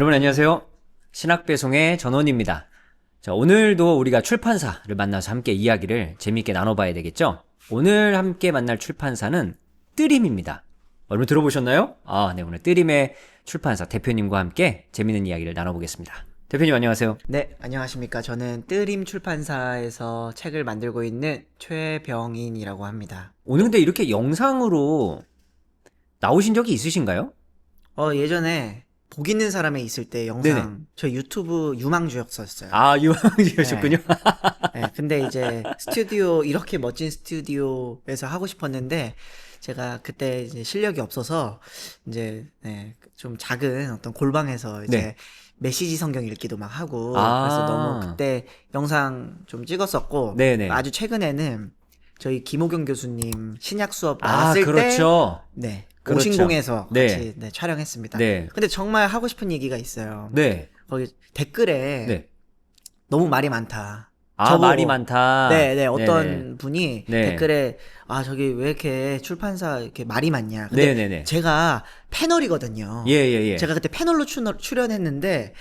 여러분 안녕하세요. 신학배송의 전원입니다. 자, 오늘도 우리가 출판사를 만나서 함께 이야기를 재미있게 나눠봐야 되겠죠? 오늘 함께 만날 출판사는 뜨림입니다. 여러분 들어보셨나요? 네, 오늘 뜨림의 출판사 대표님과 함께 재미있는 이야기를 나눠보겠습니다. 대표님 안녕하세요. 네, 안녕하십니까. 저는 뜨림 출판사에서 책을 만들고 있는 최병인이라고 합니다. 오늘 근데 이렇게 영상으로 나오신 적이 있으신가요? 예전에 복 있는 사람에 있을 때 영상, 네네. 저 유튜브 유망주였었어요. 유황지셨군요. 네, 근데 이제 스튜디오, 이렇게 멋진 스튜디오에서 하고 싶었는데, 제가 그때 이제 실력이 없어서, 이제, 좀 작은 어떤 골방에서 이제 네. 메시지 성경 읽기도 막 하고, 아. 그래서 너무 그때 영상 좀 찍었었고, 네네. 아주 최근에는 저희 김호경 교수님 신약 수업 나왔을 때, 그렇죠. 네, 그렇죠. 오신공에서 네. 같이 촬영했습니다. 네. 근데 정말 하고 싶은 얘기가 있어요. 네. 거기 댓글에 네. 너무 말이 많다. 말이 많다. 네네, 어떤 네네. 분이 네. 댓글에, 저기 왜 이렇게 출판사 이렇게 말이 많냐. 근데 네네네. 제가 패널이거든요. 예. 제가 그때 패널로 출연했는데,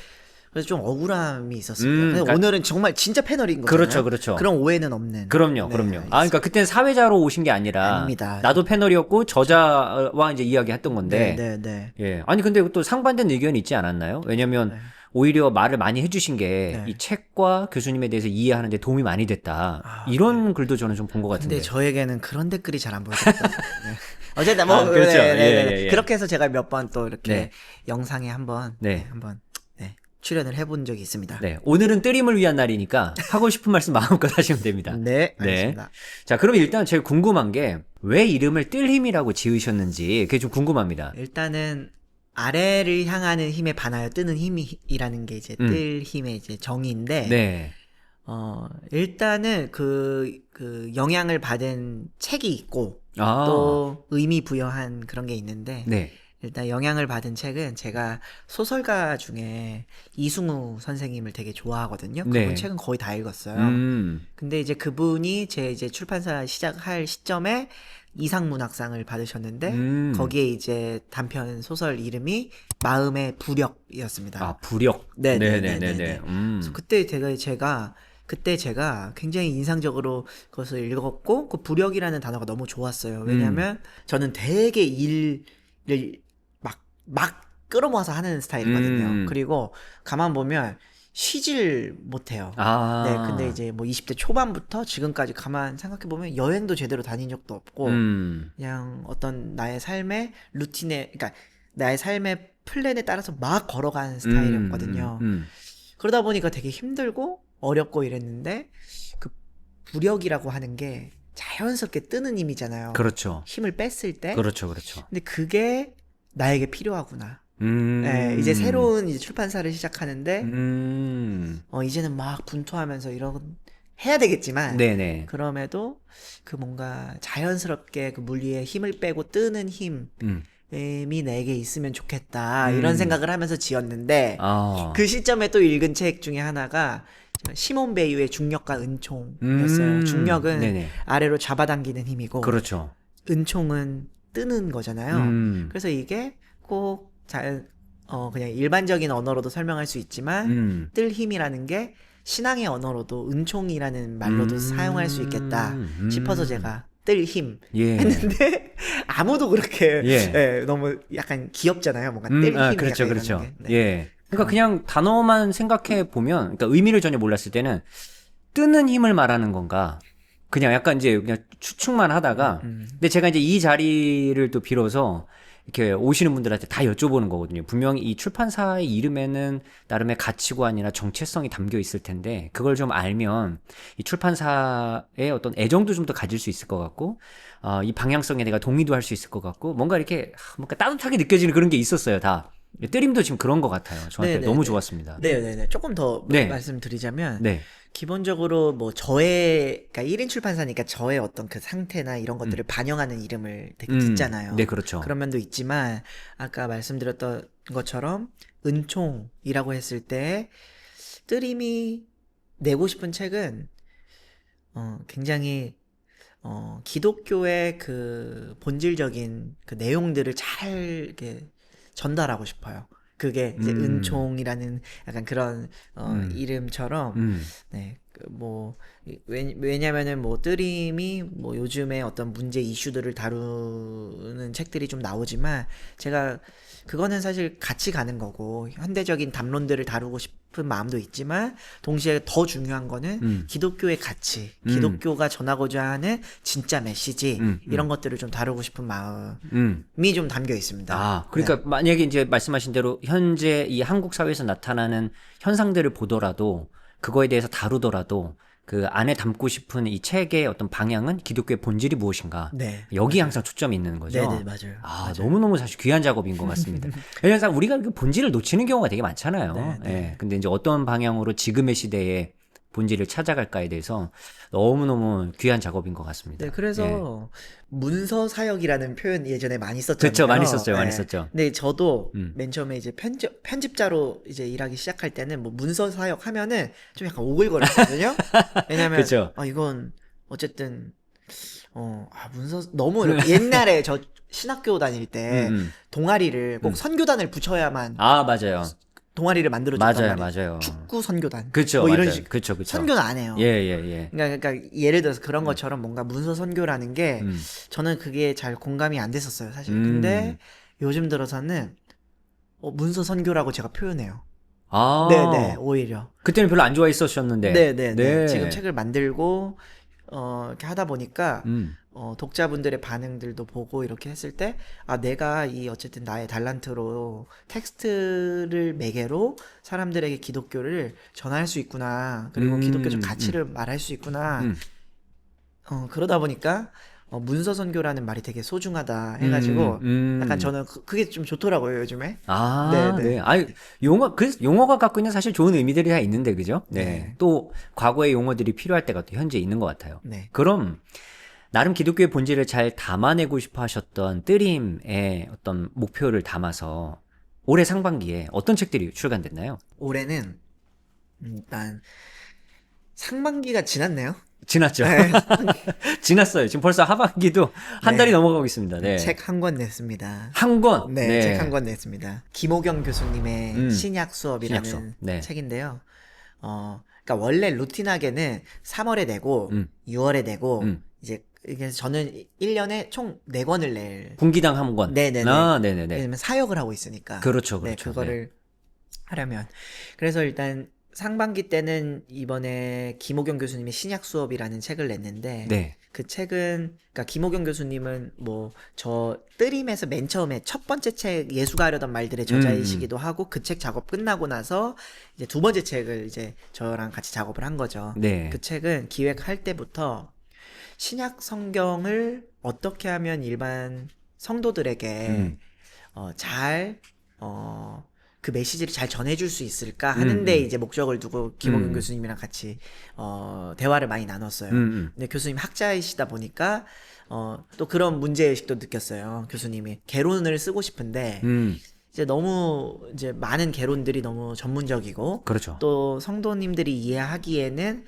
그래서 좀 억울함이 있었습니다. 근데 그러니까- 오늘은 정말 진짜 패널인 거잖아요. 그렇죠. 그런 오해는 없는. 그럼요. 네, 그러니까 그땐 사회자로 오신 게 아니라 아닙니다. 나도 패널이었고 저자와 이제 이야기했던 건데. 네네네. 예. 아니 근데 또 상반된 의견이 있지 않았나요? 왜냐면 네. 오히려 말을 많이 해주신 게 이 네. 책과 교수님에 대해서 이해하는 데 도움이 많이 됐다. 이런 글도 저는 좀 본 것 같은데. 근데 저에게는 그런 댓글이 잘 안 보이더라고요. 네. 어쨌든 뭐 그렇죠. 네. 예. 그렇게 해서 제가 몇 번 또 이렇게 네. 영상에 한번 네. 출연을 해본 적이 있습니다. 네. 오늘은 뜨림을 위한 날이니까 하고 싶은 말씀 마음껏 하시면 됩니다. 네, 알겠습니다. 자, 그러면 일단 제가 궁금한 게 왜 이름을 뜰힘이라고 지으셨는지 그게 좀 궁금합니다. 일단은 아래를 향하는 힘에 반하여 뜨는 힘이라는 게 이제 뜰 힘의 이제 정의인데, 네. 일단은 그 영향을 받은 책이 있고, 아. 또 의미 부여한 그런 게 있는데, 네. 일단 영향을 받은 책은 제가 소설가 중에 이승우 선생님을 되게 좋아하거든요. 그분 네. 책은 거의 다 읽었어요. 음. 근데 이제 그분이 제 이제 출판사 시작할 시점에 이상문학상을 받으셨는데 거기에 이제 단편 소설 이름이 마음의 부력이었습니다. 부력. 네네네네. 네네네네. 그래서 그때 제가 굉장히 인상적으로 그것을 읽었고, 그 부력이라는 단어가 너무 좋았어요. 왜냐면 저는 되게 일을 막 끌어모아서 하는 스타일이거든요. 그리고 가만 보면 쉬질 못해요. 네, 근데 이제 뭐 20대 초반부터 지금까지 가만 생각해 보면 여행도 제대로 다닌 적도 없고, 그냥 어떤 나의 삶의 루틴에, 그러니까 나의 삶의 플랜에 따라서 막 걸어가는 스타일이었거든요. 그러다 보니까 되게 힘들고 어렵고 이랬는데, 그 부력이라고 하는 게 자연스럽게 뜨는 힘이잖아요. 그렇죠. 힘을 뺐을 때. 그렇죠. 근데 그게 나에게 필요하구나. 네, 이제 새로운 이제 출판사를 시작하는데, 이제는 막 분투하면서 해야 되겠지만, 네네. 그럼에도 그 뭔가 자연스럽게 그 물리에 힘을 빼고 뜨는 힘이 내게 있으면 좋겠다. 이런 생각을 하면서 지었는데, 그 시점에 또 읽은 책 중에 하나가 시몬 베이유의 중력과 은총이었어요. 중력은 네네. 아래로 잡아당기는 힘이고, 그렇죠. 은총은 뜨는 거잖아요. 그래서 이게 꼭 그냥 일반적인 언어로도 설명할 수 있지만, 뜰 힘이라는 게 신앙의 언어로도 은총이라는 말로도 사용할 수 있겠다 싶어서 제가 뜰 힘 했는데, 아무도 그렇게 너무 약간 귀엽잖아요. 뭔가 뜰 힘이 그렇죠. 약간 그렇죠. 이러는 게. 예. 그러니까 그냥 단어만 생각해 보면, 그러니까 의미를 전혀 몰랐을 때는 뜨는 힘을 말하는 건가? 그냥 약간 이제 그냥 추측만 하다가, 근데 제가 이제 이 자리를 또 빌어서 이렇게 오시는 분들한테 다 여쭤보는 거거든요. 분명히 이 출판사의 이름에는 나름의 가치관이나 정체성이 담겨 있을 텐데, 그걸 좀 알면 이 출판사의 어떤 애정도 좀 더 가질 수 있을 것 같고, 이 방향성에 내가 동의도 할 수 있을 것 같고, 뭔가 이렇게 뭔가 따뜻하게 느껴지는 그런 게 있었어요, 다. 뜨림도 지금 그런 것 같아요. 저한테 네네네. 너무 좋았습니다. 네네네. 조금 더 네. 말씀드리자면, 네. 기본적으로 뭐 그러니까 1인 출판사니까 저의 어떤 그 상태나 이런 것들을 반영하는 이름을 되게 짓잖아요. 네, 그렇죠. 그런 면도 있지만, 아까 말씀드렸던 것처럼 은총이라고 했을 때 뜨림이 내고 싶은 책은 굉장히 기독교의 그 본질적인 그 내용들을 잘 이렇게 전달하고 싶어요. 그게 이제 은총이라는 약간 그런 이름처럼 네. 뭐 왜냐면은 뭐 뜨림이 뭐 요즘에 어떤 문제 이슈들을 다루는 책들이 좀 나오지만 제가 그거는 사실 같이 가는 거고 현대적인 담론들을 다루고 싶은 마음도 있지만 동시에 더 중요한 거는 기독교의 가치, 기독교가 전하고자 하는 진짜 메시지 이런 것들을 좀 다루고 싶은 마음이 좀 담겨 있습니다. 아, 그러니까 만약에 이제 말씀하신 대로 현재 이 한국 사회에서 나타나는 현상들을 보더라도 그거에 대해서 다루더라도 그 안에 담고 싶은 이 책의 어떤 방향은 기독교의 본질이 무엇인가. 네, 여기 항상 초점이 있는 거죠. 네네 맞아요. 아, 맞아요. 너무너무 사실 귀한 작업인 것 같습니다. 왜냐면 우리가 그 본질을 놓치는 경우가 되게 많잖아요. 네, 네. 예. 근데 이제 어떤 방향으로 지금의 시대에 본질을 찾아갈까에 대해서 너무너무 귀한 작업인 것 같습니다. 네, 그래서 문서 사역이라는 표현 예전에 많이 썼잖아요. 그쵸, 많이 썼어요, 네. 많이 썼죠. 근데 저도 맨 처음에 이제 편집자로 이제 일하기 시작할 때는 뭐 문서 사역 하면은 좀 약간 오글거렸거든요. 왜냐면 그쵸. 이건 어쨌든 문서 너무 이렇게 옛날에 저 신학교 다닐 때 동아리를 꼭 선교단을 붙여야만 아, 맞아요. 동아리를 만들어줬단 맞아요, 말이에요. 맞아요. 축구 선교단. 그쵸, 뭐 이런 맞아요. 식. 그쵸, 그쵸. 선교는 안 해요. 예, 예, 예. 그러니까 예를 들어서 그런 것처럼 뭔가 문서 선교라는 게 음. 저는 그게 잘 공감이 안 됐었어요, 사실. 근데 요즘 들어서는 문서 선교라고 제가 표현해요. 아. 네네, 오히려. 그때는 별로 안 좋아했었는데. 네네네. 네. 지금 책을 만들고 이렇게 하다 보니까 음. 독자분들의 반응들도 보고 이렇게 했을 때 내가 이 어쨌든 나의 달란트로 텍스트를 매개로 사람들에게 기독교를 전할 수 있구나. 그리고 기독교적 가치를 말할 수 있구나. 그러다 보니까 문서 선교라는 말이 되게 소중하다 해가지고 약간 저는 그게 좀 좋더라고요, 요즘에. 아, 네, 네. 네. 아유, 그래서 용어가 갖고 있는 사실 좋은 의미들이 다 있는데, 그죠? 네. 네. 또, 과거의 용어들이 필요할 때가 또 현재 있는 것 같아요. 네. 그럼, 나름 기독교의 본질을 잘 담아내고 싶어 하셨던 뜨림의 어떤 목표를 담아서 올해 상반기에 어떤 책들이 출간됐나요? 올해는 일단 상반기가 지났네요. 지났죠? 네. 지났어요. 지금 벌써 하반기도 한 네. 달이 넘어가고 있습니다. 네. 책 한 권 냈습니다. 한 권? 네, 책 한 권 냈습니다. 김호경 교수님의 신약 수업이라는 신약 수업. 네. 책인데요. 그러니까 원래 루틴하게는 3월에 내고 6월에 내고 이제 이게 저는 1년에 총 4권을 낼. 분기당 한 권. 네네네. 아, 네네네. 왜냐면 사역을 하고 있으니까. 그렇죠, 네, 그렇죠. 그거를 하려면. 그래서 일단 상반기 때는 이번에 김호경 교수님의 신약 수업이라는 책을 냈는데 네. 그 책은 그러니까 김호경 교수님은 뭐 저 뜨림에서 맨 처음에 첫 번째 책 예수가 하려던 말들의 저자이시기도 하고 그 책 작업 끝나고 나서 이제 두 번째 책을 이제 저랑 같이 작업을 한 거죠. 네. 그 책은 기획할 때부터 신약 성경을 어떻게 하면 일반 성도들에게 그 메시지를 잘 전해줄 수 있을까 하는데 이제 목적을 두고 김호균 교수님이랑 같이 대화를 많이 나눴어요. 근데 교수님 학자이시다 보니까 또 그런 문제의식도 느꼈어요. 교수님이 개론을 쓰고 싶은데 이제 너무 이제 많은 개론들이 너무 전문적이고 그렇죠. 또 성도님들이 이해하기에는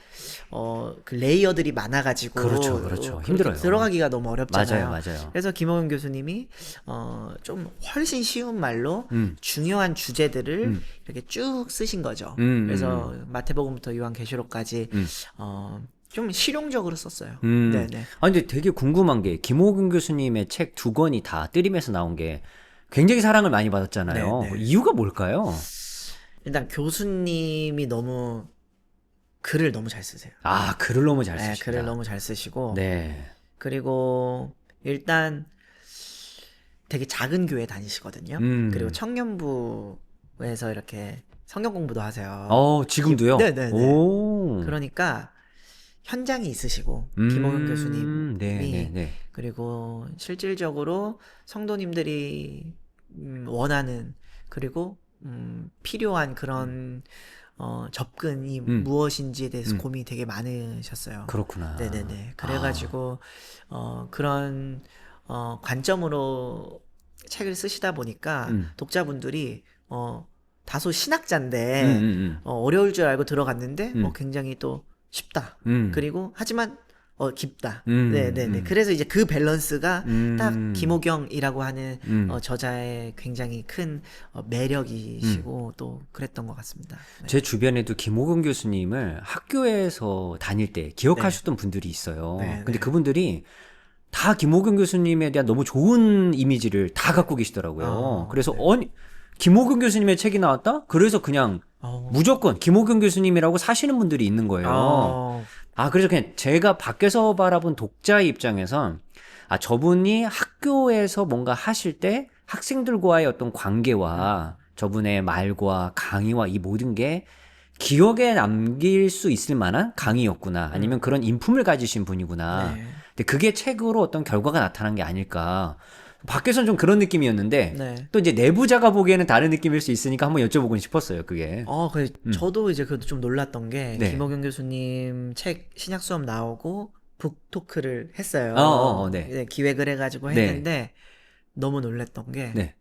그 레이어들이 많아가지고 그렇죠. 그렇게 힘들어요. 들어가기가 너무 어렵잖아요. 맞아요. 그래서 김호균 교수님이 좀 훨씬 쉬운 말로 중요한 주제들을 이렇게 쭉 쓰신 거죠. 그래서 마태복음부터 요한계시록까지 좀 실용적으로 썼어요. 네네. 아, 근데 되게 궁금한 게, 김호균 교수님의 책 2권이 다 뜨림에서 나온 게 굉장히 사랑을 많이 받았잖아요. 네, 네. 이유가 뭘까요? 일단 교수님이 너무 글을 너무 잘 쓰세요. 아, 글을 너무 잘 네, 쓰신다. 글을 너무 잘 쓰시고 네. 그리고 일단 되게 작은 교회 다니시거든요. 그리고 청년부에서 이렇게 성경 공부도 하세요. 지금도요? 네네네. 오. 그러니까 현장이 있으시고 김호균 교수님이 네. 그리고 실질적으로 성도님들이 원하는 그리고 필요한 그런 접근이 무엇인지에 대해서 고민이 되게 많으셨어요. 그렇구나. 네네네. 그래가지고 그런 관점으로 책을 쓰시다 보니까 독자분들이 다소 신학자인데 어려울 줄 알고 들어갔는데 굉장히 또 쉽다. 그리고 하지만 깊다. 네네네. 그래서 이제 그 밸런스가 딱 김호경이라고 하는 저자의 굉장히 큰 매력이시고 또 그랬던 것 같습니다. 네. 제 주변에도 김호경 교수님을 학교에서 다닐 때 기억하셨던 분들이 있어요. 네, 근데 네. 그분들이 다 김호경 교수님에 대한 너무 좋은 이미지를 다 갖고 계시더라고요. 그래서 김호경 교수님의 책이 나왔다? 그래서 그냥 무조건 김호경 교수님이라고 사시는 분들이 있는 거예요. 그래서 그냥 제가 밖에서 바라본 독자의 입장에선 저분이 학교에서 뭔가 하실 때 학생들과의 어떤 관계와 저분의 말과 강의와 이 모든 게 기억에 남길 수 있을 만한 강의였구나. 아니면 그런 인품을 가지신 분이구나. 네. 근데 그게 책으로 어떤 결과가 나타난 게 아닐까. 밖에선 좀 그런 느낌이었는데 네. 또 이제 내부자가 보기에는 다른 느낌일 수 있으니까 한번 여쭤보고 싶었어요. 그게. 저도 이제 그래도 좀 놀랐던 게 네. 김호경 교수님 책 신약 수업 나오고 북토크를 했어요. 네. 네, 기획을 해가지고 했는데 너무 놀랐던 게 네.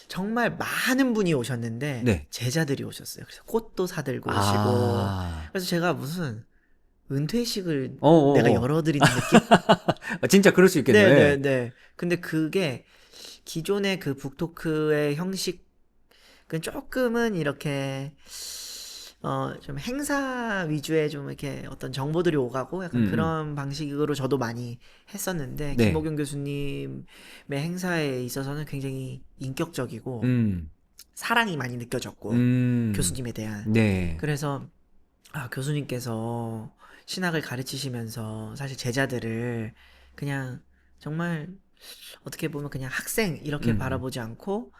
정말 많은 분이 오셨는데 네. 제자들이 오셨어요. 그래서 꽃도 사들고 오시고 그래서 제가 무슨 은퇴식을 내가 열어드리는 느낌? 진짜 그럴 수 있겠네요. 네네네. 근데 그게 기존의 그 북토크의 형식은 조금은 이렇게 좀 행사 위주의 좀 이렇게 어떤 정보들이 오가고 약간 그런 방식으로 저도 많이 했었는데 네. 김호경 교수님의 행사에 있어서는 굉장히 인격적이고 사랑이 많이 느껴졌고 교수님에 대한 네. 그래서 교수님께서 신학을 가르치시면서 사실 제자들을 그냥 정말 어떻게 보면 그냥 학생 이렇게 바라보지 않고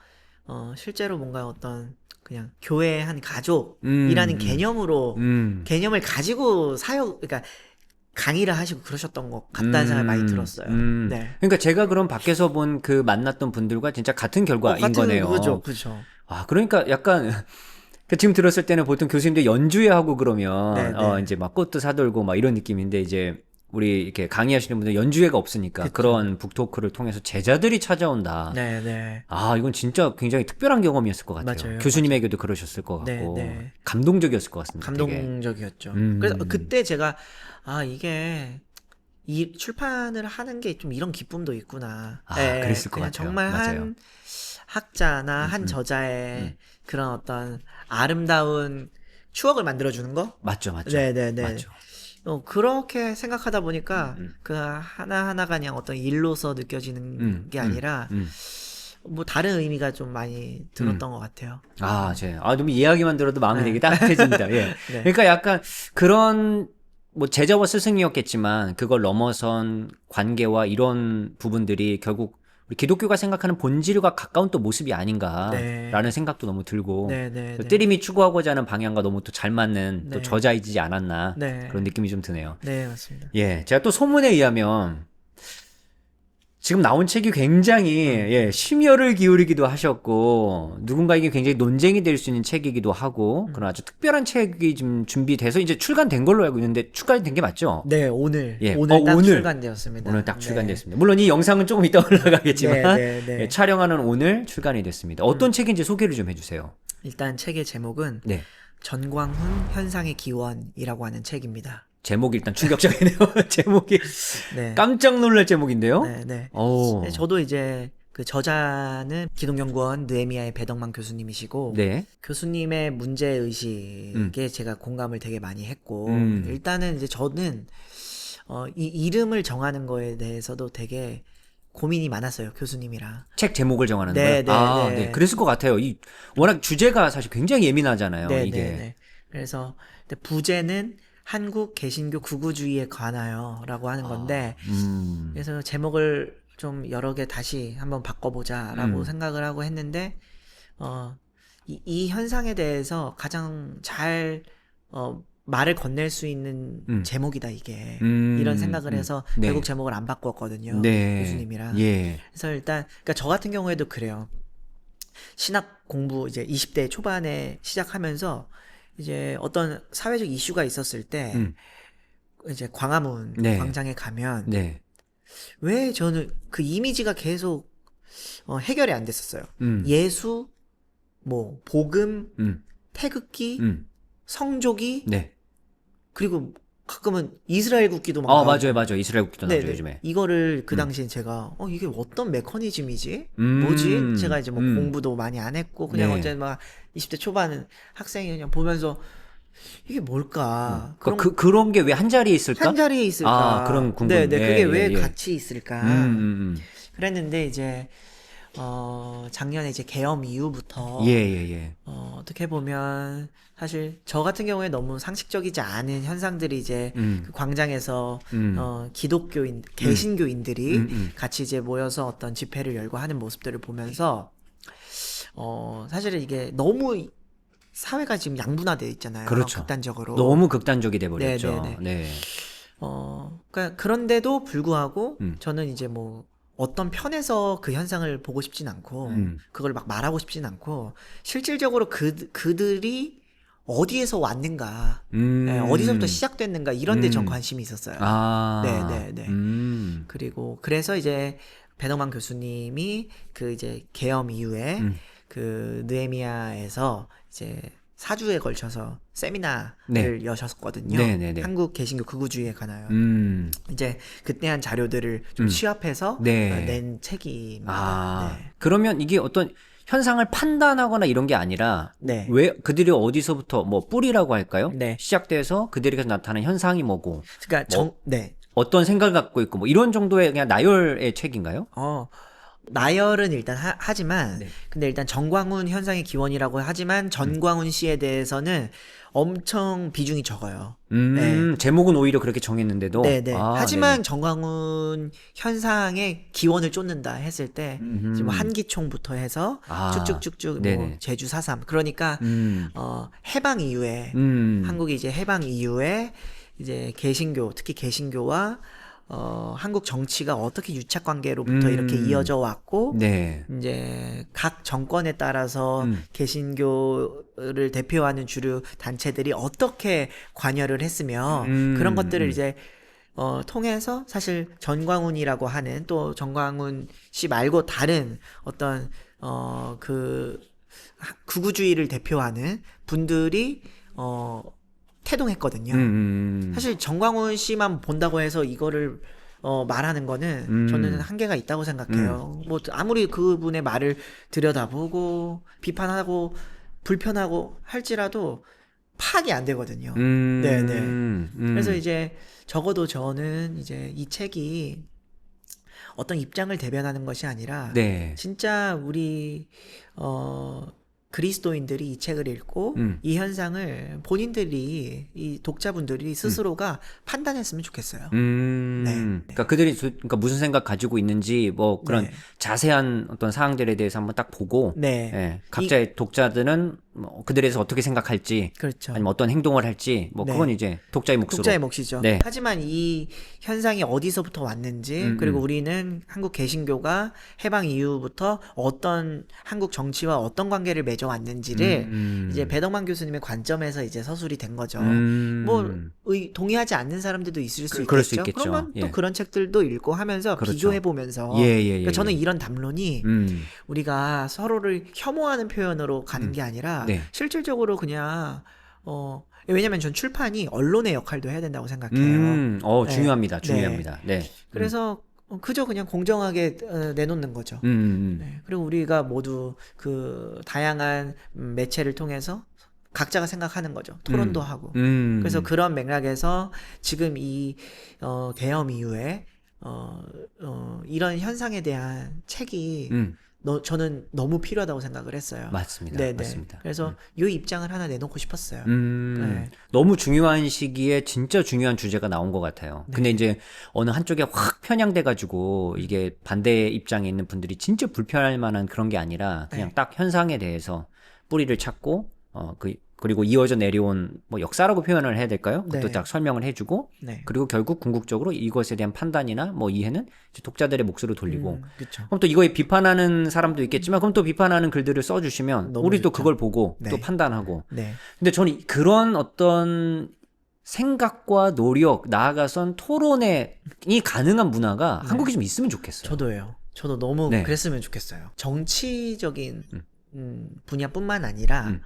실제로 뭔가 어떤 그냥 교회의 한 가족이라는 개념으로 개념을 가지고 그러니까 강의를 하시고 그러셨던 것 같다는 생각이 많이 들었어요. 네. 그러니까 제가 그럼 밖에서 본 그 만났던 분들과 진짜 같은 결과인 거네요. 그죠. 그러니까 약간 지금 들었을 때는 보통 교수님들 연주회 하고 그러면 네. 이제 막 꽃도 사들고 막 이런 느낌인데 이제 우리 이렇게 강의하시는 분들 연주회가 없으니까 그쵸. 그런 북토크를 통해서 제자들이 찾아온다. 네. 이건 진짜 굉장히 특별한 경험이었을 것 같아요. 맞아요. 교수님에게도 그러셨을 것 같고 네. 감동적이었을 것 같습니다. 되게. 감동적이었죠. 그래서 그때 제가 이게 이 출판을 하는 게 좀 이런 기쁨도 있구나. 그랬을 것 그냥 같아요. 정말 맞아요. 한 학자나 한 저자의 그런 어떤 아름다운 추억을 만들어주는 거? 맞죠. 네네네. 맞죠. 그렇게 생각하다 보니까 그 하나하나가 그냥 어떤 일로서 느껴지는 게 아니라 뭐 다른 의미가 좀 많이 들었던 것 같아요. 너무 이야기만 들어도 마음이 되게 따뜻해집니다. 예. 네. 그러니까 약간 그런 뭐 제자와 스승이었겠지만 그걸 넘어선 관계와 이런 부분들이 결국 우리 기독교가 생각하는 본질과 가까운 또 모습이 아닌가라는 생각도 너무 들고 또 뜨림이 추구하고자 하는 방향과 너무 또 잘 맞는 또 저자이지 않았나 그런 느낌이 좀 드네요. 네, 맞습니다. 예, 제가 또 소문에 의하면 지금 나온 책이 굉장히 심혈을 기울이기도 하셨고 누군가에게 굉장히 논쟁이 될 수 있는 책이기도 하고 그런 아주 특별한 책이 지금 준비돼서 이제 출간된 걸로 알고 있는데 출간된 게 맞죠? 네, 오늘 오늘 출간되었습니다. 오늘 딱 출간됐습니다. 물론 이 영상은 조금 이따 올라가겠지만 네. 촬영하는 오늘 출간이 됐습니다. 어떤 책인지 소개를 좀 해주세요. 일단 책의 제목은 전광훈 현상의 기원이라고 하는 책입니다. 제목이 일단 충격적이네요. 제목이 깜짝 놀랄 제목인데요. 네, 저도 이제 그 저자는 기독연구원 느헤미야의 배덕만 교수님이시고 교수님의 문제 의식에 제가 공감을 되게 많이 했고 일단은 이제 저는 이 이름을 정하는 거에 대해서도 되게 고민이 많았어요. 교수님이랑 책 제목을 정하는 거예요. 네. 그랬을 것 같아요. 워낙 주제가 사실 굉장히 예민하잖아요. 이게. 그래서 부제는 한국 개신교 구구주의에 관하여라고 하는 건데 그래서 제목을 좀 여러 개 다시 한번 바꿔보자라고 생각을 하고 했는데 이 현상에 대해서 가장 잘 말을 건넬 수 있는 제목이다 이게 이런 생각을 해서 결국 제목을 안 바꿨거든요. 교수님이랑. 그래서 일단 그러니까 저 같은 경우에도 그래요. 신학 공부 이제 20대 초반에 시작하면서 이제 어떤 사회적 이슈가 있었을 때 이제 광화문 광장에 가면 왜 저는 그 이미지가 계속 해결이 안 됐었어요. 예수, 뭐 복음, 태극기, 성조기 그리고 가끔은 이스라엘 국기도 막 나오고. 맞아요. 이스라엘 국기도 나오죠, 네네. 요즘에. 이거를 그 당시엔 제가 이게 어떤 메커니즘이지? 음. 뭐지? 제가 이제 뭐 공부도 많이 안 했고 그냥 네. 어쨌든 막 20대 초반 학생이 그냥 보면서 이게 뭘까? 그런 게 왜 한 자리에 있을까? 한 자리에 있을까? 그런 궁금. 네네. 그게 왜 예. 같이 있을까? 그랬는데 이제 작년에 이제 계엄 이후부터 예. 어떻게 보면 사실 저 같은 경우에 너무 상식적이지 않은 현상들이 이제 그 광장에서 개신교인들이 같이 이제 모여서 어떤 집회를 열고 하는 모습들을 보면서 사실은 이게 너무 사회가 지금 양분화되어 있잖아요. 그렇죠. 극단적으로. 너무 극단적이 돼 버렸죠. 네네네. 네. 그러니까 그런데도 불구하고 음. 저는 이제 뭐 어떤 편에서 그 현상을 보고 싶진 않고 그걸 막 말하고 싶진 않고 실질적으로 그들이 어디에서 왔는가, 어디서부터 시작됐는가 이런 데 전 관심이 있었어요. 네네네. 그리고 그래서 이제 배덕만 교수님이 그 이제 계엄 이후에 그 느헤미야에서 이제 4주에 걸쳐서 세미나를 네. 여셨거든요. 네네네. 한국 개신교 극우주의에 관하여. 이제 그때 한 자료들을 좀 취합해서 네. 낸 책입니다. 네. 그러면 이게 어떤 현상을 판단하거나 이런 게 아니라 네. 왜 그들이 어디서부터 뭐 뿌리라고 할까요? 네. 시작돼서 그들에게 나타나는 현상이 뭐고 그러니까 네. 어떤 생각을 갖고 있고 뭐 이런 정도의 그냥 나열의 책인가요? 나열은 일단 하지만 네. 근데 일단 정광훈 현상의 기원이라고 하지만 전광훈 씨에 대해서는 엄청 비중이 적어요. 네. 제목은 오히려 그렇게 정했는데도. 네네. 하지만 네네. 정광훈 현상의 기원을 쫓는다 했을 때 지금 한기총부터 해서 쭉쭉쭉쭉 뭐 네네. 제주 4.3 그러니까 해방 이후에 한국이 이제 해방 이후에 이제 개신교 특히 개신교와 한국 정치가 어떻게 유착 관계로부터 이렇게 이어져 왔고 네. 이제 각 정권에 따라서 개신교를 대표하는 주류 단체들이 어떻게 관여를 했으며 그런 것들을 이제 통해서 사실 전광훈이라고 하는 또 전광훈 씨 말고 다른 어떤 그 극우주의를 대표하는 분들이 태동했거든요. 사실 정광훈 씨만 본다고 해서 이거를 말하는 거는 저는 한계가 있다고 생각해요. 뭐 아무리 그분의 말을 들여다보고 비판하고 불편하고 할지라도 파악이 안 되거든요. 네네. 그래서 이제 적어도 저는 이제 이 책이 어떤 입장을 대변하는 것이 아니라 네. 진짜 우리 그리스도인들이 이 책을 읽고 이 현상을 본인들이 이 독자분들이 스스로가 판단했으면 좋겠어요. 네. 그러니까 그들이 그러니까 무슨 생각 가지고 있는지 뭐 그런 네. 자세한 어떤 사항들에 대해서 한번 딱 보고 네. 예, 각자의 독자들은 뭐 그들에 대해서 어떻게 생각할지 그렇죠. 아니면 어떤 행동을 할지 뭐 네. 그건 이제 독자의 몫으로. 독자의 몫이죠. 네. 하지만 이 현상이 어디서부터 왔는지 그리고 우리는 한국 개신교가 해방 이후부터 어떤 한국 정치와 어떤 관계를 맺어왔는지를 이제 배덕만 교수님의 관점에서 이제 서술이 된 거죠. 뭐 동의하지 않는 사람들도 있을 수 그럴 있겠죠. 수 있겠죠. 그러면 또 예. 그런 책들도 읽고 하면서 그렇죠. 비교해보면서 그러니까 저는 이런 담론이 우리가 서로를 혐오하는 표현으로 가는 게 아니라 네. 실질적으로 그냥 왜냐면 전 출판이 언론의 역할도 해야 된다고 생각해요. 네. 중요합니다. 중요합니다. 네. 그래서 그저 그냥 공정하게 내놓는 거죠. 네. 그리고 우리가 모두 그 다양한 매체를 통해서 각자가 생각하는 거죠. 토론도 하고. 그래서 그런 맥락에서 지금 이 계엄 이후에 이런 현상에 대한 책이 저는 너무 필요하다고 생각을 했어요. 맞습니다. 네네. 맞습니다. 그래서 이 입장을 하나 내놓고 싶었어요. 네. 너무 중요한 시기에 진짜 중요한 주제가 나온 것 같아요. 근데 이제 어느 한쪽에 확 편향돼가지고 이게 반대 입장에 있는 분들이 진짜 불편할 만한 그런 게 아니라 그냥 딱 현상에 대해서 뿌리를 찾고 그리고 이어져 내려온 뭐 역사라고 표현을 해야 될까요? 그것도 네. 딱 설명을 해주고 네. 그리고 결국 궁극적으로 이것에 대한 판단이나 뭐 이해는 이제 독자들의 몫으로 돌리고 그렇죠. 그럼 또 이거에 비판하는 사람도 있겠지만 그럼 또 비판하는 글들을 써주시면 너무 우리 또 좋죠. 그걸 보고 네. 또 판단하고 네. 근데 저는 그런 어떤 생각과 노력 나아가선 토론이 가능한 문화가 한국에 좀 있으면 좋겠어요. 저도요. 저도 너무 네. 그랬으면 좋겠어요. 정치적인 분야뿐만 아니라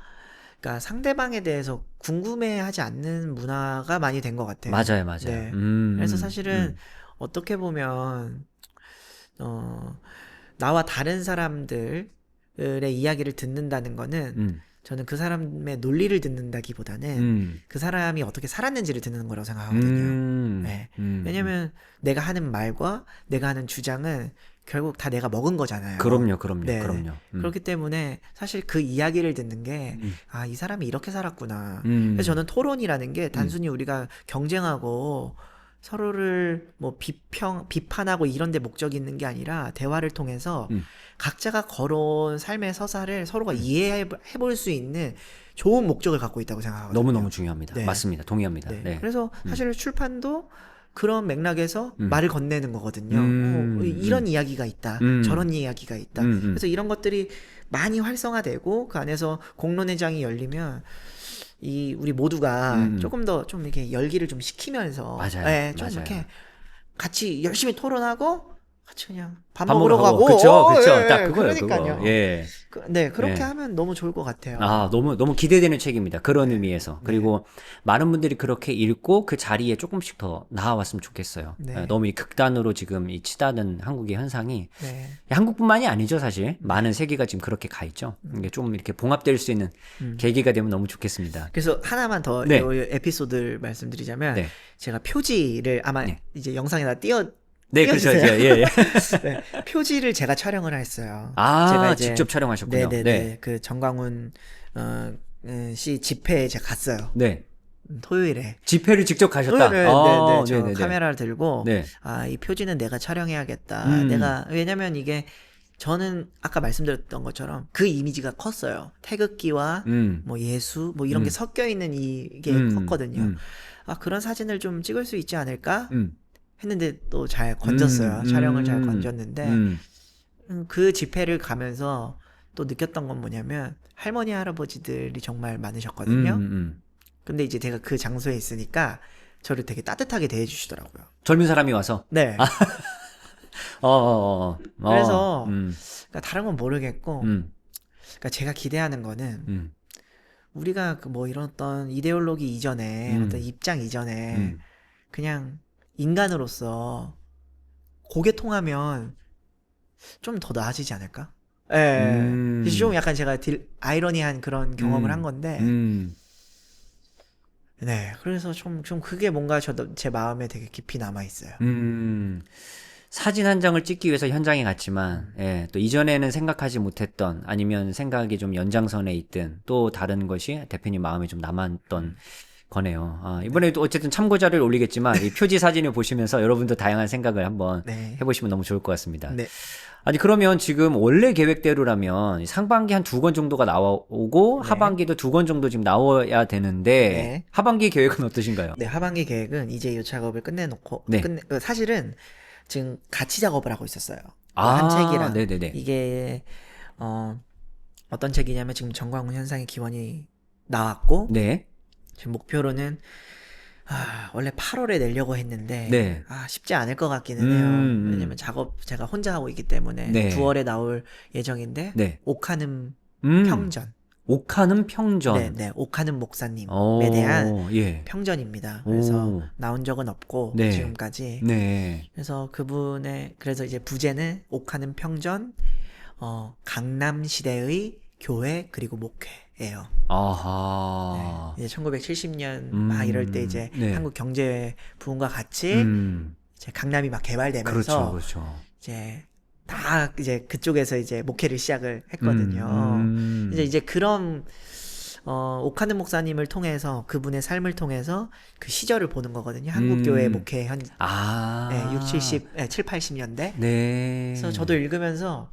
그러니까 상대방에 대해서 궁금해하지 않는 문화가 많이 된 것 같아요. 맞아요, 맞아요. 네. 그래서 사실은 어떻게 보면 나와 다른 사람들의 이야기를 듣는다는 거는 저는 그 사람의 논리를 듣는다기보다는 그 사람이 어떻게 살았는지를 듣는 거라고 생각하거든요. 네. 왜냐면 내가 하는 말과 내가 하는 주장은 결국 다 내가 먹은 거잖아요. 그럼요. 네. 그럼요. 그렇기 때문에 사실 그 이야기를 듣는 게, 아, 이 사람이 이렇게 살았구나. 그래서 저는 토론이라는 게 단순히 우리가 경쟁하고 서로를 뭐 비판하고 이런 데 목적이 있는 게 아니라 대화를 통해서 각자가 걸어온 삶의 서사를 서로가 이해해 볼 수 있는 좋은 목적을 갖고 있다고 생각하거든요. 너무너무 중요합니다. 네. 맞습니다. 동의합니다. 네. 네. 그래서 사실 출판도 그런 맥락에서 말을 건네는 거거든요. 이런 이야기가 있다. 저런 이야기가 있다. 그래서 이런 것들이 많이 활성화되고 그 안에서 공론회장이 열리면 우리 모두가 조금 더 좀 이렇게 열기를 좀 식히면서 맞아요. 네, 좀 맞아요. 이렇게 같이 열심히 토론하고 같이 그냥 밥 밥 먹으러 가고. 그쵸. 예, 딱 그거예요. 그러니까요. 그거. 예. 네, 그렇게 예. 하면 너무 좋을 것 같아요. 너무 기대되는 책입니다. 그런 의미에서. 그리고 많은 분들이 그렇게 읽고 그 자리에 조금씩 더 나와왔으면 좋겠어요. 네. 너무 이 극단으로 지금 이 치닫은 한국의 현상이 네. 한국뿐만이 아니죠, 사실. 많은 세계가 지금 그렇게 가 있죠. 이게 좀 이렇게 봉합될 수 있는 계기가 되면 너무 좋겠습니다. 그래서 하나만 더 네. 요 에피소드 말씀드리자면 네. 제가 표지를 아마 네. 이제 영상에다 네, 그렇죠. 띄워주세요. 예. 네, 표지를 제가 촬영을 했어요. 아, 제가 이제 직접 촬영하셨군요. 네네네. 네. 그 정광훈 씨 집회에 제가 갔어요. 네. 토요일에. 집회를 직접 가셨다. 네, 아, 저 네네네. 카메라를 들고 네. 이 표지는 내가 촬영해야겠다. 왜냐면 이게 저는 아까 말씀드렸던 것처럼 그 이미지가 컸어요. 태극기와 뭐 예수 뭐 이런 게 섞여 있는 이게 컸거든요. 그런 사진을 좀 찍을 수 있지 않을까? 했는데 또 잘 건졌어요. 촬영을 잘 건졌는데 그 집회를 가면서 또 느꼈던 건 뭐냐면 할머니 할아버지들이 정말 많으셨거든요. 근데 이제 제가 그 장소에 있으니까 저를 되게 따뜻하게 대해주시더라고요. 젊은 사람이 와서. 네. 그래서 그러니까 다른 건 모르겠고, 그러니까 제가 기대하는 거는 우리가 그 뭐 이런 어떤 이데올로기 이전에 어떤 입장 이전에 그냥 인간으로서 고개 통하면 좀 더 나아지지 않을까? 예. 좀 약간 제가 아이러니한 그런 경험을 한 건데, 네. 그래서 좀 그게 뭔가 제 마음에 되게 깊이 남아 있어요. 사진 한 장을 찍기 위해서 현장에 갔지만, 예, 또 이전에는 생각하지 못했던, 아니면 생각이 좀 연장선에 있든, 또 다른 것이 대표님 마음에 좀 남았던 거네요. 이번에도 어쨌든 참고 자료를 올리겠지만, 이 표지 사진을 보시면서 여러분도 다양한 생각을 한번 네. 해보시면 너무 좋을 것 같습니다. 네. 아니, 그러면 지금 원래 계획대로라면 상반기 한 2권 정도가 나오고, 네. 하반기도 2권 정도 지금 나와야 되는데, 네. 하반기 계획은 어떠신가요? 네, 하반기 계획은 이제 이 작업을 끝내놓고, 네. 사실은 지금 같이 작업을 하고 있었어요. 한 책이랑. 네네네. 이게, 어떤 책이냐면 지금 정광훈 현상의 기원이 나왔고, 네. 지금 목표로는, 원래 8월에 내려고 했는데, 네. 쉽지 않을 것 같기는 해요. 왜냐면 작업 제가 혼자 하고 있기 때문에, 네. 9월에 나올 예정인데, 네. 옥하는 평전. 옥하는 평전. 네, 옥하는 목사님에 오, 대한 예. 평전입니다. 그래서 오. 나온 적은 없고 네. 지금까지. 네. 그래서 그래서 이제 부제는 옥하는 평전, 강남 시대의 교회 그리고 목회예요. 아하. 네, 이제 1970년 막 이럴 때 이제 네. 한국 경제 부흥과 같이 이제 강남이 막 개발되면서 그렇죠. 이제 다 이제 그쪽에서 이제 목회를 시작을 했거든요. 이제 그런 옥하는 목사님을 통해서 그분의 삶을 통해서 그 시절을 보는 거거든요. 한국 교회 목회 네, 7, 80년대. 네. 그래서 저도 읽으면서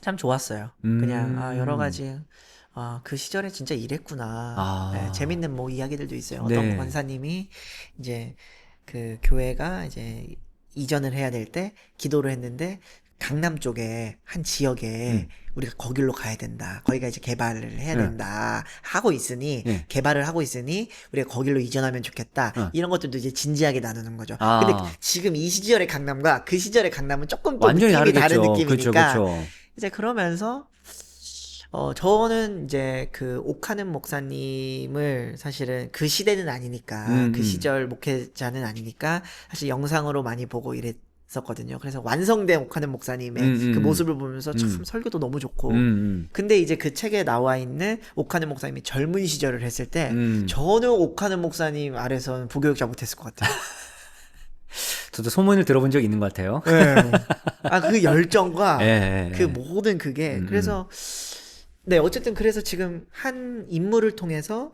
참 좋았어요. 그냥 여러 가지 그 시절에 진짜 이랬구나. 네, 재밌는 뭐 이야기들도 있어요. 어떤 네. 권사님이 이제 그 교회가 이제 이전을 해야 될 때 기도를 했는데 강남 쪽에 한 지역에 우리가 거길로 가야 된다. 거기가 이제 개발을 해야 된다. 하고 있으니 개발을 하고 있으니 우리가 거길로 이전하면 좋겠다. 이런 것들도 이제 진지하게 나누는 거죠. 근데 지금 이 시절의 강남과 그 시절의 강남은 조금 또 완전히 느낌이 다른 다르겠죠. 느낌이니까 그쵸. 이제 그러면서 저는 이제 그 옥하는 목사님을 사실은 그 시대는 아니니까, 그 시절 목회자는 아니니까, 사실 영상으로 많이 보고 이랬었거든요. 그래서 완성된 옥하는 목사님의 그 모습을 보면서 참 설교도 너무 좋고, 근데 이제 그 책에 나와 있는 옥하는 목사님이 젊은 시절을 했을 때, 저는 옥하는 목사님 아래서는 부교육자 못했을 것 같아요. 저도 소문을 들어본 적 있는 것 같아요. 네. 아, 그 열정과 예, 예, 그 예. 모든 그게, 그래서, 네, 어쨌든 그래서 지금 한 인물을 통해서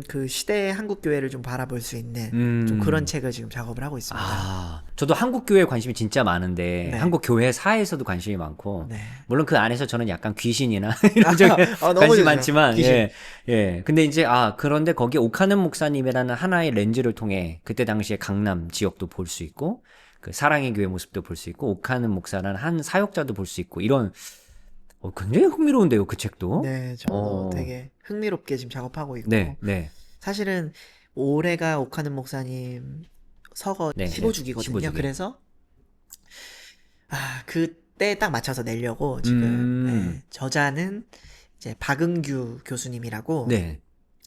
그 시대의 한국 교회를 좀 바라볼 수 있는 좀 그런 책을 지금 작업을 하고 있습니다. 아, 저도 한국 교회에 관심이 진짜 많은데 네. 한국 교회사에서도 관심이 많고 네. 물론 그 안에서 저는 약간 귀신이나 이런 쪽에 너무 관심이 좋죠. 많지만 귀신. 예, 예. 근데 이제 그런데 거기 옥하는 목사님이라는 하나의 렌즈를 통해 그때 당시에 강남 지역도 볼 수 있고 그 사랑의 교회 모습도 볼 수 있고 옥하는 목사라는 한 사역자도 볼 수 있고 이런 굉장히 흥미로운데요, 그 책도. 네, 저도 되게 흥미롭게 지금 작업하고 있고, 네, 네. 사실은 올해가 옥하는 목사님 서거 네, 15주기거든요. 15주기. 그래서 그때 딱 맞춰서 내려고 지금 네, 저자는 이제 박은규 교수님이라고 네.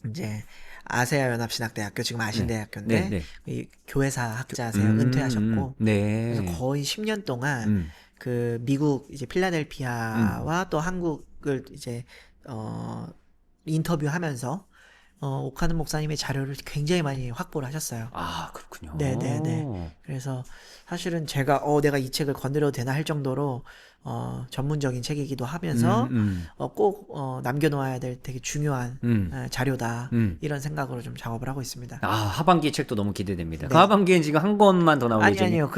이제 아세아 연합신학대학교 지금 아신대학교인데 네, 네. 이 교회사 학자세요. 은퇴하셨고 네. 그래서 거의 10년 동안 음. 그 미국 이제 필라델피아와 또 한국을 이제 인터뷰하면서 옥하는 목사님의 자료를 굉장히 많이 확보를 하셨어요. 아, 그렇군요. 네네네. 그래서 사실은 제가 내가 이 책을 건드려도 되나 할 정도로 전문적인 책이기도 하면서 꼭 남겨놓아야 될 되게 중요한 자료다 이런 생각으로 좀 작업을 하고 있습니다. 아, 하반기 책도 너무 기대됩니다. 네. 그 하반기엔 지금 한 권만 더 나올 아니 예정이에요. 아니요.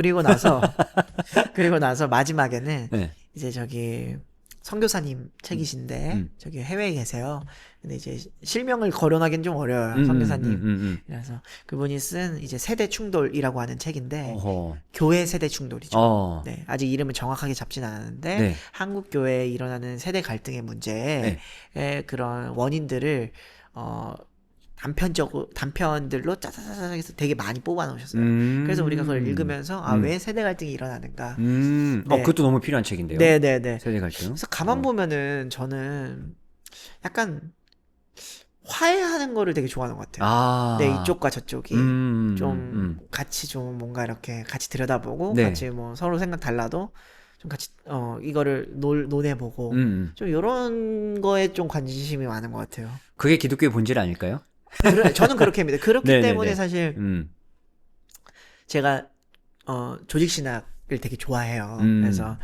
그리고 나서 마지막에는 네. 이제 저기 선교사님 책이신데 저기 해외에 계세요. 근데 이제 실명을 거론하기는 좀 어려워요. 선교사님. 그래서 그분이 쓴 이제 세대 충돌이라고 하는 책인데 어허. 교회 세대 충돌이죠. 어. 네, 아직 이름을 정확하게 잡진 않았는데 네. 한국 교회에 일어나는 세대 갈등의 문제의 그런 원인들을 단편들로 짜자자자 해서 되게 많이 뽑아 놓으셨어요. 그래서 우리가 그걸 읽으면서 왜 세대 갈등이 일어나는가. 네. 그것도 너무 필요한 책인데요. 네네네. 세대 갈등. 그래서 가만 보면은 저는 약간 화해하는 거를 되게 좋아하는 것 같아요. 아. 네, 이쪽과 저쪽이 좀 좀 같이 좀 뭔가 이렇게 같이 들여다보고 네. 같이 뭐 서로 생각 달라도 좀 같이 이거를 논해보고 좀 이런 거에 좀 관심이 많은 것 같아요. 그게 기독교의 본질 아닐까요? 저는 그렇게 합니다. 그렇기 네네네. 때문에 사실 음. 제가 조직 신학을 되게 좋아해요. 그래서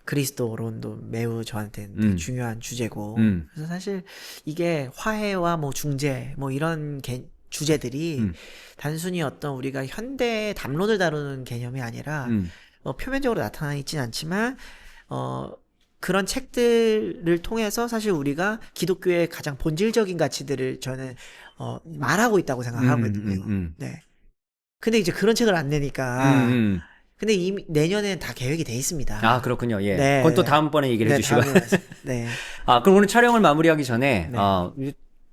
그리스도론도 매우 저한테는 되게 중요한 주제고 그래서 사실 이게 화해와 뭐 중재 뭐 이런 주제들이 단순히 어떤 우리가 현대 담론을 다루는 개념이 아니라 표면적으로 나타나 있진 않지만 그런 책들을 통해서 사실 우리가 기독교의 가장 본질적인 가치들을 저는 말하고 있다고 생각하거든요. 네. 근데 이제 그런 책을 안 내니까 근데 이미 내년엔 다 계획이 돼 있습니다. 아, 그렇군요. 예. 네. 그건 또 다음번에 얘기를 해주시고. 네. 그럼 오늘 촬영을 마무리하기 전에, 네.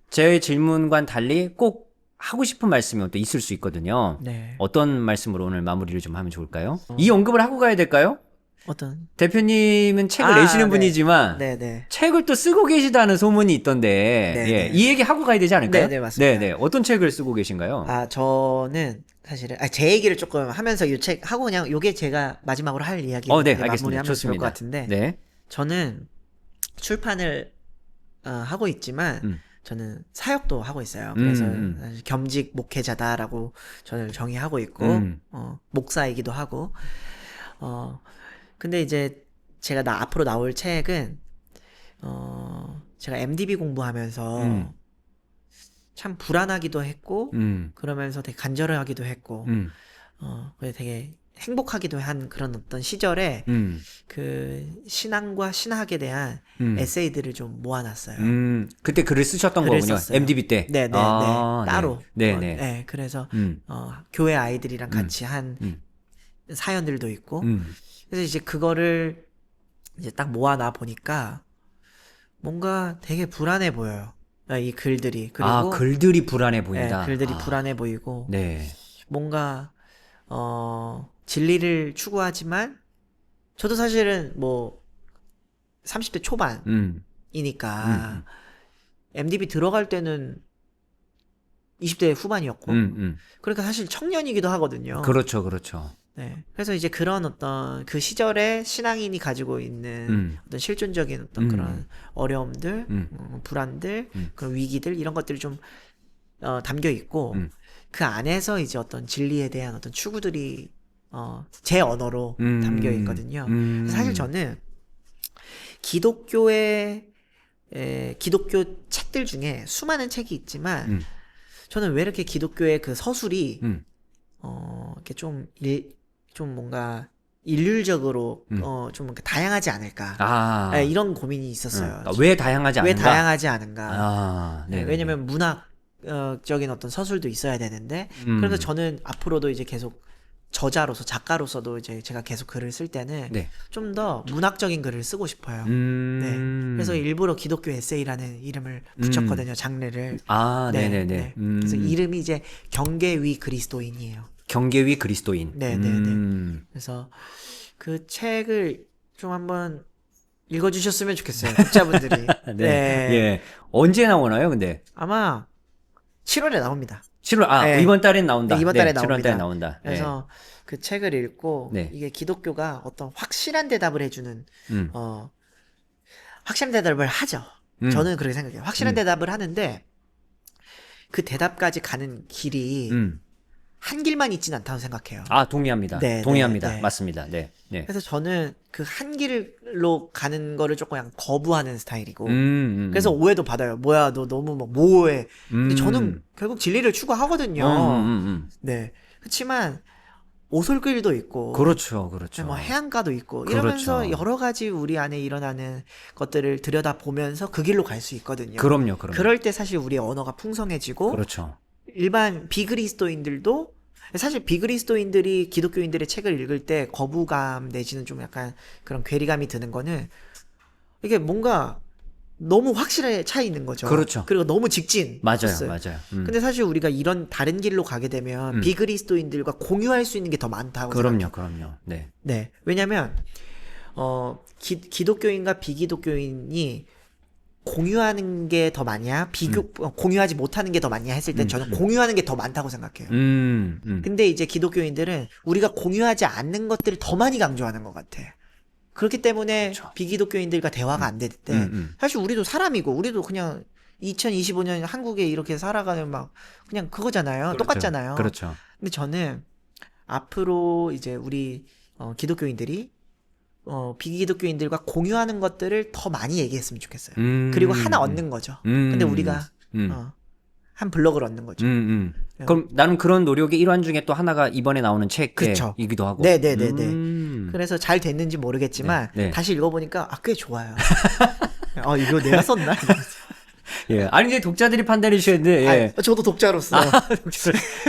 제 질문과는 달리 꼭 하고 싶은 말씀이 또 있을 수 있거든요. 네. 어떤 말씀으로 오늘 마무리를 좀 하면 좋을까요? 이 언급을 하고 가야 될까요? 어떤? 대표님은 책을 내시는 네. 분이지만, 네. 책을 또 쓰고 계시다는 소문이 있던데, 네, 예. 네. 이 얘기 하고 가야 되지 않을까요? 네, 맞습니다. 네. 어떤 책을 쓰고 계신가요? 저는 사실은 제 얘기를 조금 하면서 이 책 하고 그냥 요게 제가 마지막으로 할 이야기인데 네, 알겠습니다. 마무리하면 좋을 좋습니다. 것 같은데 네. 저는 출판을 하고 있지만 저는 사역도 하고 있어요. 그래서 사실 겸직 목회자다라고 저는 정의하고 있고 목사이기도 하고 근데 이제 제가 앞으로 나올 책은 제가 MDB 공부하면서 참 불안하기도 했고 그러면서 되게 간절하기도 했고 그래서 되게 행복하기도 한 그런 어떤 시절에 그 신앙과 신학에 대한 에세이들을 좀 모아놨어요. 그때 글을 쓰셨던 글을 거군요. 썼어요. MDB 때. 네. 따로. 네. 네. 그래서 교회 아이들이랑 같이 한 사연들도 있고. 그래서 이제 그거를 이제 딱 모아놔 보니까 뭔가 되게 불안해 보여요. 이 글들이. 그리고 글들이 불안해 보인다. 네, 글들이 불안해 보이고. 네. 뭔가 진리를 추구하지만 저도 사실은 뭐 30대 음. 초반이니까 MDB 들어갈 때는 20대 후반이었고 그러니까 사실 청년이기도 하거든요. 그렇죠, 그렇죠. 네. 그래서 이제 그런 어떤 그 시절에 신앙인이 가지고 있는 어떤 실존적인 어떤 그런 어려움들, 불안들, 그런 위기들 이런 것들이 좀 담겨 있고 그 안에서 이제 어떤 진리에 대한 어떤 추구들이 제 언어로 담겨 있거든요. 사실 저는 기독교 책들 중에 수많은 책이 있지만 저는 왜 이렇게 기독교의 그 서술이 이렇게 좀 뭔가 일률적으로 좀 뭔가 다양하지 않을까 네, 이런 고민이 있었어요. 왜 다양하지 않은가? 왜 다양하지 않은가? 네, 왜냐면 문학적인 어떤 서술도 있어야 되는데 그래서 저는 앞으로도 이제 계속 저자로서 작가로서도 이제 제가 계속 글을 쓸 때는 네. 좀 더 문학적인 글을 쓰고 싶어요. 네. 그래서 일부러 기독교 에세이라는 이름을 붙였거든요. 장르를. 네네네. 그래서 이름이 이제 경계 위 그리스도인이에요. 경계 위 그리스도인. 네네네. 그래서 그 책을 좀 한번 읽어주셨으면 좋겠어요. 독자분들이. 네. 예. 언제 나오나요, 근데? 아마 7월에 나옵니다. 7월, 네. 이번 달엔 나온다. 네, 이번 달에 7월 달에 나옵니다. 나온다. 그래서 그 책을 읽고 네. 이게 기독교가 어떤 확실한 대답을 해주는 확실한 대답을 하죠. 저는 그렇게 생각해요. 확실한 대답을 하는데 그 대답까지 가는 길이 한 길만 있진 않다고 생각해요. 동의합니다. 네, 동의합니다. 네, 네. 맞습니다. 네. 네. 그래서 저는 그 한 길로 가는 거를 조금 약간 거부하는 스타일이고 그래서 오해도 받아요. 뭐야 너 너무 막 모호해. 근데 저는 결국 진리를 추구하거든요. 네. 그렇지만 오솔길도 있고 그렇죠. 그렇죠. 뭐 해안가도 있고 그렇죠. 이러면서 여러 가지 우리 안에 일어나는 것들을 들여다보면서 그 길로 갈 수 있거든요. 그럼요. 그럴 때 사실 우리의 언어가 풍성해지고 그렇죠. 일반 비그리스도인들도 사실 비그리스도인들이 기독교인들의 책을 읽을 때 거부감 내지는 좀 약간 그런 괴리감이 드는 거는 이게 뭔가 너무 확실하게 차 있는 거죠. 그렇죠. 그리고 너무 직진. 맞아요. 근데 사실 우리가 이런 다른 길로 가게 되면 비그리스도인들과 공유할 수 있는 게 더 많다고 생각해요. 그럼요. 네. 네. 왜냐면 기독교인과 비기독교인이 공유하는 게 더 많냐, 공유하지 못하는 게 더 많냐 했을 땐 저는 공유하는 게 더 많다고 생각해요. 근데 이제 기독교인들은 우리가 공유하지 않는 것들을 더 많이 강조하는 것 같아. 그렇기 때문에 그렇죠. 비기독교인들과 대화가 안 될 때, 사실 우리도 사람이고, 우리도 그냥 2025년 한국에 이렇게 살아가는 막, 그냥 그거잖아요. 그렇죠. 똑같잖아요. 그렇죠. 근데 저는 앞으로 이제 우리 기독교인들이 비기독교인들과 공유하는 것들을 더 많이 얘기했으면 좋겠어요. 그리고 하나 얻는 거죠. 근데 우리가 한 블럭을 얻는 거죠. 그럼 나는 그런 노력의 일환 중에 또 하나가 이번에 나오는 그쵸. 책이기도 하고. 네네네네. 그래서 잘 됐는지 모르겠지만 네. 다시 읽어보니까 꽤 좋아요. 이거 내가 썼나? 예. 아니 이제 독자들이 판단해 주셨는데 예. 저도 독자로서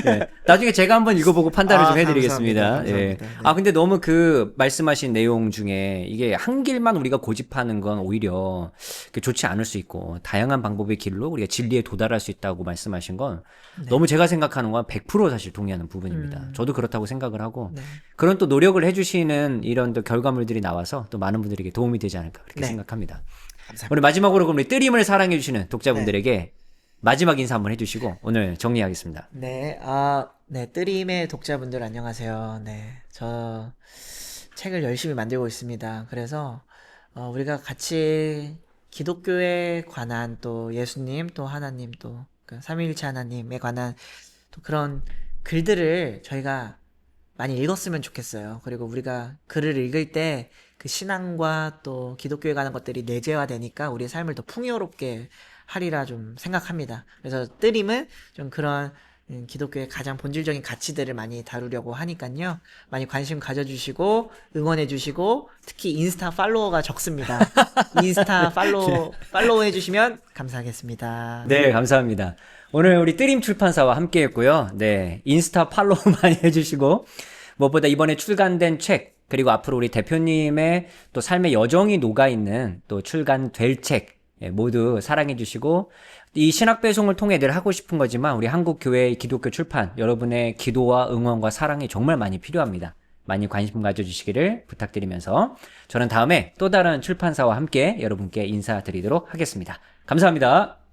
예. 나중에 제가 한번 읽어보고 판단을 좀 해드리겠습니다. 감사합니다. 예. 네. 근데 너무 그 말씀하신 내용 중에 이게 한 길만 우리가 고집하는 건 오히려 좋지 않을 수 있고 다양한 방법의 길로 우리가 진리에 도달할 수 있다고 말씀하신 건 너무 제가 생각하는 건 100% 사실 동의하는 부분입니다. 저도 그렇다고 생각을 하고 그런 또 노력을 해주시는 이런 또 결과물들이 나와서 또 많은 분들에게 도움이 되지 않을까 그렇게 생각합니다. 감사합니다. 오늘 마지막으로 그럼 우리 뜨림을 사랑해주시는 독자분들에게 마지막 인사 한번 해주시고 오늘 정리하겠습니다. 네, 뜨림의 독자분들 안녕하세요. 네, 저 책을 열심히 만들고 있습니다. 그래서 우리가 같이 기독교에 관한 또 예수님 또 하나님 또 그 삼위일체 하나님에 관한 또 그런 글들을 저희가 많이 읽었으면 좋겠어요. 그리고 우리가 글을 읽을 때 그 신앙과 또 기독교에 관한 것들이 내재화되니까 우리의 삶을 더 풍요롭게 하리라 좀 생각합니다. 그래서 뜨림은 좀 그런 기독교의 가장 본질적인 가치들을 많이 다루려고 하니까요. 많이 관심 가져주시고 응원해주시고 특히 인스타 팔로워가 적습니다. 인스타 팔로우 해주시면 감사하겠습니다. 네, 감사합니다. 오늘 우리 뜨림 출판사와 함께 했고요. 네, 인스타 팔로우 많이 해주시고 무엇보다 이번에 출간된 책 그리고 앞으로 우리 대표님의 또 삶의 여정이 녹아있는 또 출간될 책 모두 사랑해주시고 이 신학 배송을 통해 늘 하고 싶은 거지만 우리 한국교회 기독교 출판 여러분의 기도와 응원과 사랑이 정말 많이 필요합니다. 많이 관심 가져주시기를 부탁드리면서 저는 다음에 또 다른 출판사와 함께 여러분께 인사드리도록 하겠습니다. 감사합니다.